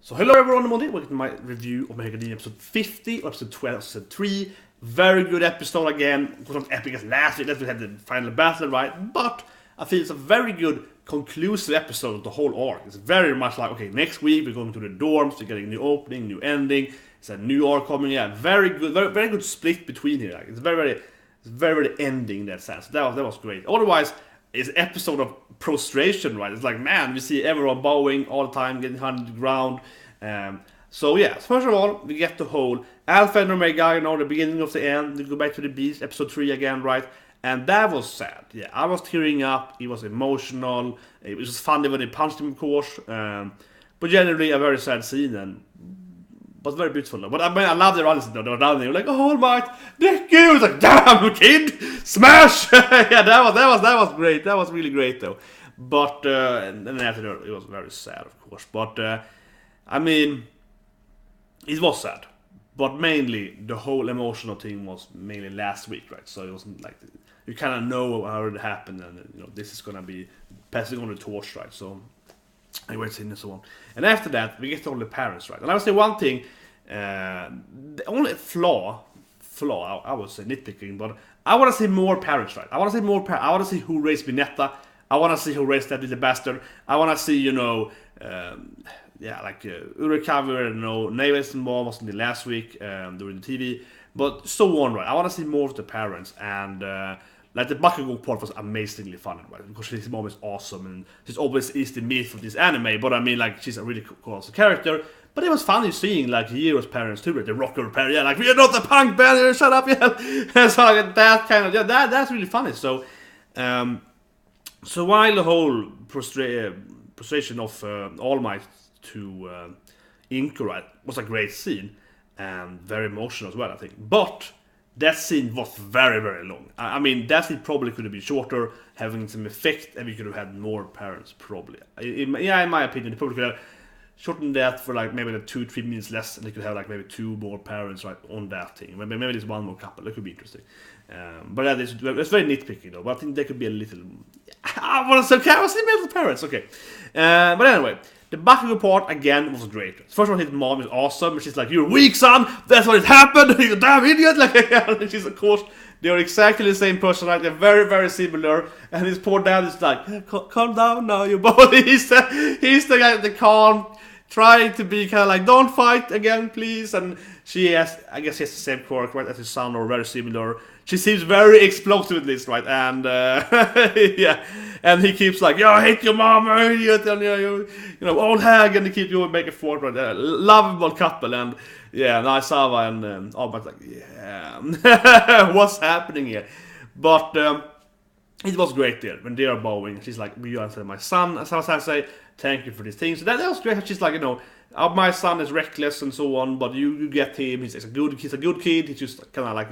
So hello everyone, welcome to my review of My Hero Academia episode 50, or episode 12, episode 3. Very good episode again. It was not epic as last week, we had the final battle, right? But I feel it's a very good conclusive episode of the whole arc. It's very much like, okay, next week we're going to the dorms, we're getting a new opening, new ending. It's a new arc coming, yeah, very good, very good split between here. Like, it's very ending in that sense. That was great. Otherwise, it's an episode of prostration, right? It's like, man, we see everyone bowing all the time, getting hunted to the ground. So yeah, first of all, we get the whole Alpha and Omega, the beginning of the end. We go back to the beast, episode 3 again, right? And that was sad. Yeah, I was tearing up. It was emotional. It was funny when they punched him, of course. But generally, a very sad scene, but very beautiful. But I mean, I love the runs. They were down there, like, oh, All Might, Deku. It's like, damn, kid, smash! Yeah, that was great. That was really great, though. But and then after that, it was very sad, of course. But I mean, it was sad. But mainly, the whole emotional thing was mainly last week, right? So it wasn't like you kind of know how it happened, and this is gonna be passing on the torch, right? So. I went in and so on. And after that, we get to all the parents, right? And I would say one thing, the only flaw, I would say nitpicking, but I want to see more parents, right? I want to see more parents. I want to see who raised Minetta. I want to see who raised that little bastard. I want to see, Urikawa, Neves' mom was in the last week during the TV, but so on, right? I want to see more of the parents, and like the Bakugo part was amazingly fun, right? Because his mom is awesome, and she's always is the myth of this anime. But I mean, like, she's a really cool character. But it was funny seeing like Hero's parents too, right? The rocker parents, yeah, like, we're not the punk band, shut up, yeah. So like, that kind of, yeah, that's really funny. So, so while the whole prostration of All Might to Inko, right, was a great scene and very emotional as well, I think. But that scene was very, very long. I mean, that scene probably could have been shorter, having some effect, and we could have had more parents, probably. In my opinion, they probably could have shortened that for like maybe 2-3 minutes less, and they could have like maybe 2 more parents, right, on that thing. Maybe there's 1 more couple. That could be interesting. But yeah, it's very nitpicking though. But I think there could be a little. I want to say maybe the parents. Okay, but anyway. The Bakugo part, again, was great. First one, his mom is awesome. She's like, you're weak, son! That's what it happened! You're a damn idiot! Like, she's, of course, they're exactly the same person, right? They're very, very similar. And his poor dad is like, calm down now, you boy. He's the guy, the calm, trying to be kind of like, don't fight again, please. And she has, I guess, she has the same quirk, right, as his son, or very similar. She seems very explosive at least, right? And yeah, and he keeps like, yo, I hate your mom, you idiot, and old hag, and they keep you making forth, right? Lovable couple, and yeah, Naisawa and All Might like, yeah, what's happening here? But it was great there when they are bowing. She's like, you are my son, as I say, thank you for these things. So that was great. She's like, my son is reckless and so on, but you get him. He's a good kid. He's just kind of like,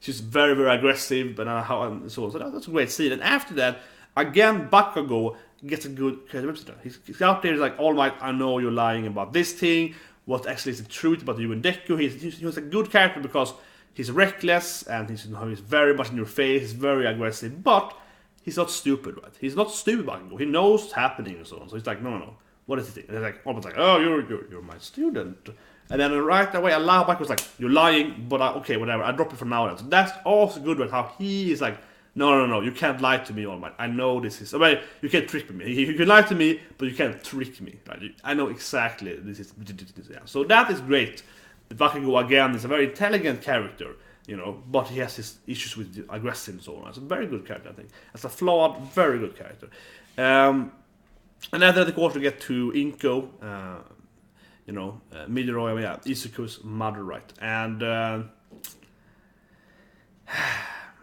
she's very, very aggressive, but and so on. So that's a great scene. And after that, again, Bakugo gets a good character. He's out there, he's like, All Might, I know you're lying about this thing. What actually is the truth about you and Deku? He was a good character because he's reckless, and he's very much in your face, he's very aggressive, but he's not stupid, right? He's not stupid, Bakugo. He knows what's happening and so on. So he's like, no. What is it? And they're like, All Might's like, oh, you're my student. And then right away, Allah Bakugo's like, you're lying, but okay, whatever, I drop it for now. So that's also good, right? How he is like, no, you can't lie to me, All Might. I know this is. I mean, you can't trick me. You can lie to me, but you can't trick me, right? I know exactly this is. Yeah. So that is great. Bakugo again is a very intelligent character, but he has his issues with aggressive and so on. It's a very good character, I think. It's a flawed, very good character. And after that, of course, we get to Inko. Midoriya, yeah, Izuku's mother, right? And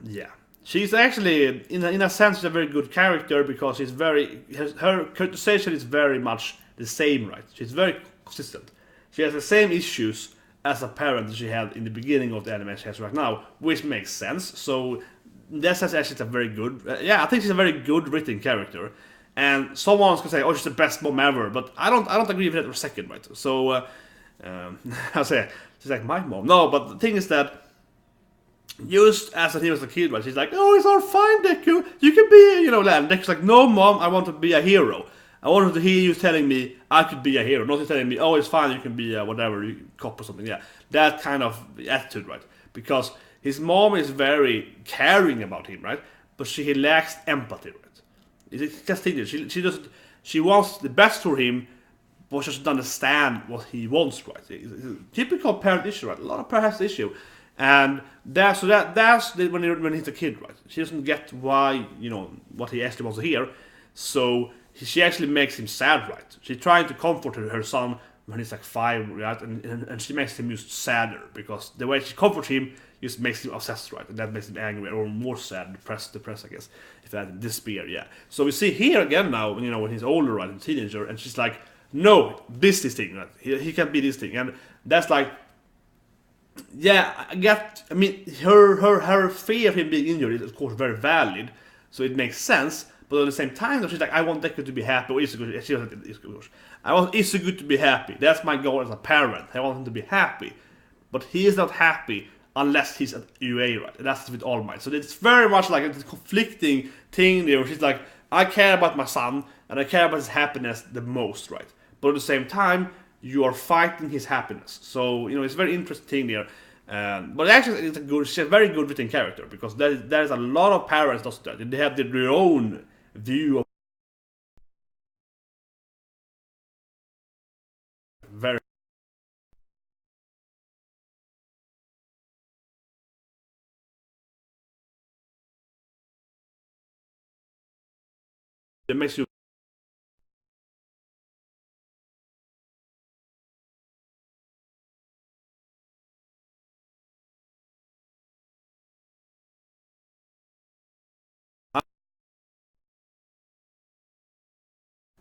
yeah, she's actually, in a sense, a very good character because her characterization is very much the same, right? She's very consistent. She has the same issues as a parent that she had in the beginning of the anime she has right now, which makes sense. So in that sense, actually, it's a very good. I think she's a very good written character. And someone's gonna say, "Oh, she's the best mom ever," but I don't agree with that for a second, right? So I'll say she's like my mom. No, but the thing is that just as he was a kid, right? She's like, "Oh, it's all fine, Deku. You can be, and Deku's like, "No, mom, I want to be a hero." I wanted to hear you telling me I could be a hero, not you telling me, oh, it's fine, you can be a whatever, cop or something. Yeah, that kind of attitude, right? Because his mom is very caring about him, right? But she lacks empathy, right? It's just she doesn't. She wants the best for him, but she doesn't understand what he wants, right? It's a typical parent issue, right? A lot of parents issue, and that's when he's a kid, right? She doesn't get why what he actually wants to hear, so she actually makes him sad, right? She's trying to comfort her son when he's like 5, right? And she makes him just sadder because the way she comforts him just makes him obsessed, right? And that makes him angry or more sad, depressed, I guess, if that despair, yeah. So we see here again now, when he's older, right, a teenager, and she's like, no, this thing, right? He can't be this thing, and that's like, yeah, I mean, her fear of him being injured is of course very valid, so it makes sense. But at the same time, she's like, I want Deku to be happy. Or I want Isugu to be happy. That's my goal as a parent. I want him to be happy, but he is not happy unless he's at UA, right? And that's with All Might. So it's very much like a conflicting thing there. Where she's like, I care about my son and I care about his happiness the most, right? But at the same time, you are fighting his happiness. So it's a very interesting there. But actually, she's a very good written character because there's a lot of parents that they have their own view of very. It makes you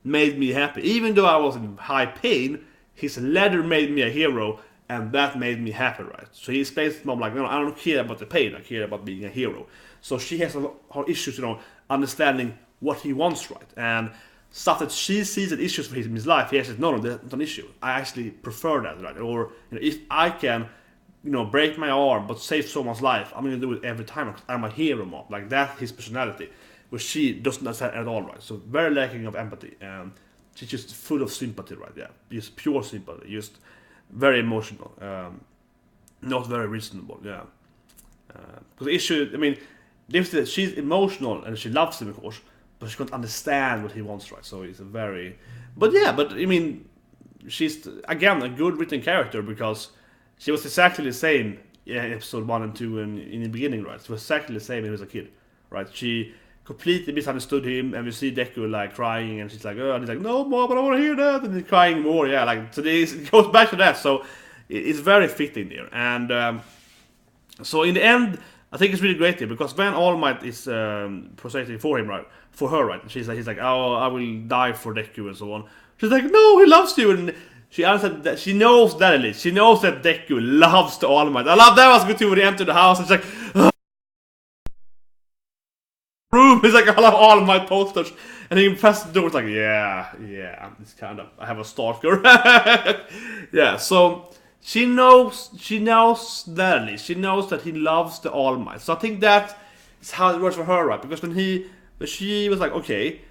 made me happy. Even though I was in high pain, his letter made me a hero, and that made me happy, right? So he explains to mom like, no, I don't care about the pain, I care about being a hero. So she has her issues, understanding what he wants, right? And stuff that she sees as issues for him in his life, he says, no, that's not an issue. I actually prefer that, right? Or if I can, break my arm but save someone's life, I'm gonna do it every time because I'm a hero, mom. Like that's his personality. Which she doesn't understand at all, right? So very lacking of empathy, and she's just full of sympathy, right? Yeah, just pure sympathy, just very emotional, not very reasonable, yeah. Because the issue, I mean, she's emotional and she loves him, of course, but she can't understand what he wants, right? So it's a very, but I mean, she's again a good written character because she was exactly the same in episode 1 and 2 in the beginning, right? She was exactly the same when he was a kid, right? She completely misunderstood him, and we see Deku like crying, and she's like, oh, and he's like, no, mom, I don't want to hear that, and he's crying more, yeah, like, so it goes back to that, so it's very fitting there, and so in the end, I think it's really great here, because when All Might is prostrating for him, right, for her, right, he's like, oh, I will die for Deku, and so on, she's like, no, he loves you, and she answered that she knows that at least, she knows that Deku loves the All Might. I love that was good too when he entered the house, and she's like, room is like all my posters, and he presses the door. It's like, yeah, it's kind of, I have a stalker. Yeah, so she knows that at least. She knows that he loves the All Might. So I think that is how it works for her, right? Because when she was like, okay,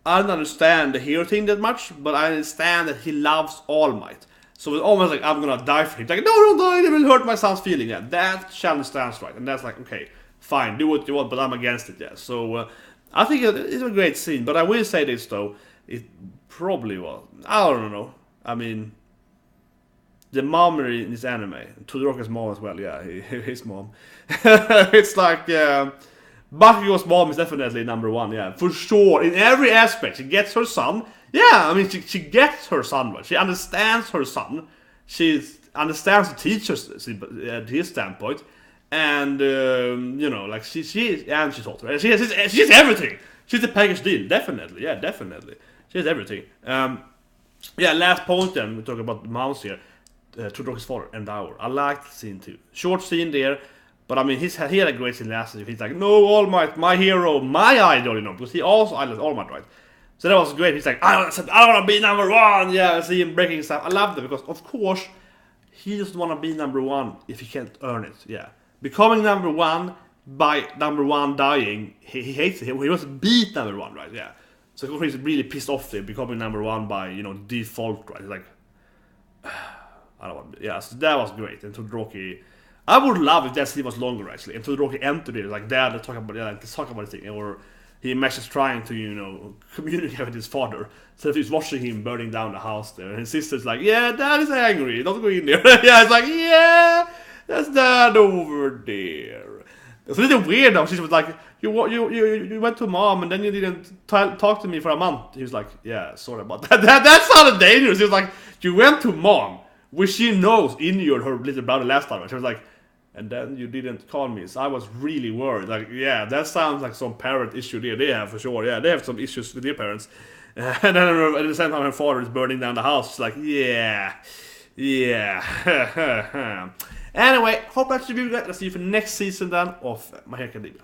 I don't understand the hero thing that much, but I understand that he loves All Might. So it's almost like I'm gonna die for him. Like, no, don't die, it will hurt my son's feeling. Yeah, that she understands, right? And that's like, okay, fine, do what you want, but I'm against it, yeah. So I think it's a great scene, but I will say this though, it probably was, I don't know. I mean, the mom in this anime, Todoroki's mom as well, yeah, his mom. It's like, Bakugo's mom is definitely number one, yeah, for sure. In every aspect, she gets her son. Yeah, I mean, she gets her son, right? She understands her son. She understands the teacher's his standpoint. And like she's hot, right? She's everything. She's a package deal, definitely. Yeah, definitely. She has everything. Yeah, last point then we talk about the mouse here. Todoroki's father and Dower. I liked the scene too. Short scene there, but I mean he had a great scene last week. He's like, no, All Might, my hero, my idol, because he also idolized All Might, right? So that was great. He's like, I want to be number one. Yeah, I see him breaking stuff. I love that because of course he doesn't want to be number one if he can't earn it. Yeah. Becoming number one by number one dying, he hates it. He wants to beat number one, right? Yeah. So he's really pissed off there, becoming number 1 by, you know, default, right? He's like, I don't want to, yeah, so that was great. And Todoroki, I would love if that scene was longer, actually. And Todoroki entered it, like, Dad, let's talk about the thing. Or he imagines trying to, you know, communicate with his father. So if he's watching him burning down the house there, and his sister's like, yeah, Dad is angry, don't go in there. Yeah, it's like, yeah, that's Dad over there. It's a little weird though. She was like, you went to Mom and then you didn't talk to me for a month. He was like, yeah, sorry about that. That sounded dangerous. He was like, you went to Mom, which she knows injured her little brother last time. She was like, and then you didn't call me. So I was really worried. Like, yeah, that sounds like some parent issue there. They have for sure. Yeah, they have some issues with their parents. And then at the same time, her father is burning down the house. She's like, yeah. Anyway, hope that's the review. Let's see you for next season then of My Hero Academia.